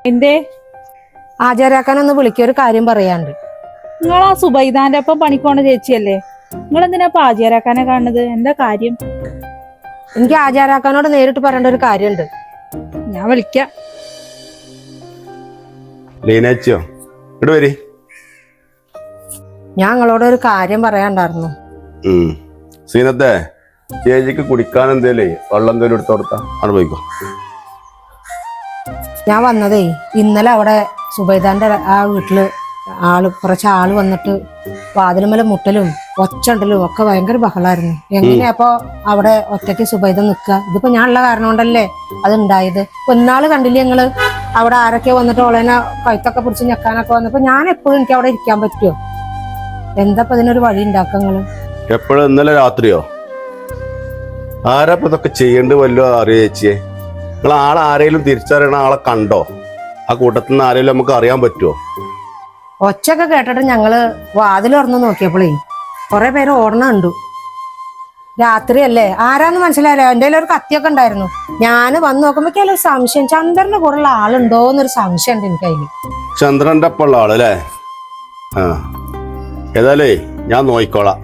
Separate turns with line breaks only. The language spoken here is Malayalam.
എന്തേ?
ആചാരാക്കാനൊന്ന് വിളിക്കൊരു കാര്യം പറയാണ്ട്.
നിങ്ങളാ സുബൈദാന്റെ ഒപ്പം പണിക്കോണ ചേച്ചിയല്ലേ? നിങ്ങളെന്തിനാ ഇപ്പൊ ആചാരാക്കാനെ കാണുന്നത്? എന്താ കാര്യം?
എനിക്ക് ആചാരാക്കാനോട് നേരിട്ട് പറയേണ്ട ഒരു കാര്യമുണ്ട്.
ഞാൻ വിളിക്കാം.
ലീനേച്ചിയോ ഇവിടെ വരി.
ഞാൻ നിങ്ങളോട് ഒരു കാര്യം പറയാണ്ടായിരുന്നു.
സീനത്തെ ചേച്ചിക്ക് കുടിക്കാൻ എന്തേലേ വെള്ളം എന്തേലും എടുത്തു കൊടുത്താ അവിടെ പോയിക്കോ.
ഞാൻ വന്നതേ ഇന്നലെ അവിടെ സുബൈദാന്റെ ആ വീട്ടില് കുറച്ച് ആള് വന്നിട്ട് വാതിലുമല മുട്ടലും ഒച്ചണ്ടലും ഒക്കെ ഭയങ്കര ബഹളായിരുന്നു. എങ്ങനെയാ അപ്പൊ അവിടെ ഒറ്റയ്ക്ക് സുബൈദ നിക്കുക? ഇതിപ്പോ ഞാനുള്ള കാരണം കൊണ്ടല്ലേ അതുണ്ടായത്. ഇന്നാള് കണ്ടില്ലേ നിങ്ങള് അവിടെ ആരൊക്കെ വന്നിട്ട് ഓളേനെ കഴുത്തൊക്കെ പിടിച്ച് ഞെക്കാനൊക്കെ വന്നപ്പോ ഞാൻ എപ്പോഴും എനിക്ക് അവിടെ ഇരിക്കാൻ പറ്റുമോ? എന്താ ഇപ്പൊ ഇതിനൊരു വഴി ഉണ്ടാക്കങ്ങള്?
എപ്പോഴും ഇന്നലെ രാത്രിയോ? ആരാപ്പ ഇതൊക്കെ ചെയ്യേണ്ടി വല്ലോ അറിയോ ചേച്ചിയെ? നിങ്ങൾ ആളാരേലും തിരിച്ചറിയണ ആളെ കണ്ടോ? ആ കൂട്ടത്തിൽ നിന്ന് ആരെങ്കിലും നമുക്ക് അറിയാൻ പറ്റുമോ?
ഒച്ചയൊക്കെ കേട്ടിട്ട് ഞങ്ങള് വാതിൽ തുറന്നു നോക്കിയപ്പോഴേ കുറെ പേര് ഓടണ കണ്ടു. രാത്രിയല്ലേ, ആരാന്ന് മനസ്സിലായില്ല. എൻ്റെ ഒരു കത്തിയൊക്കെ ഉണ്ടായിരുന്നു. ഞാൻ വന്ന് നോക്കുമ്പോ ഒരു സംശയം, ചന്ദ്രന്റെ കൂടെയുള്ള ആളുണ്ടോന്നൊരു സംശയം ഉണ്ട് എനിക്ക് അതില്.
ചന്ദ്രന്റെ ഒപ്പം ഉള്ള ആളല്ലേ? ആ ഏതായാലേ ഞാൻ നോക്കിക്കോളാം.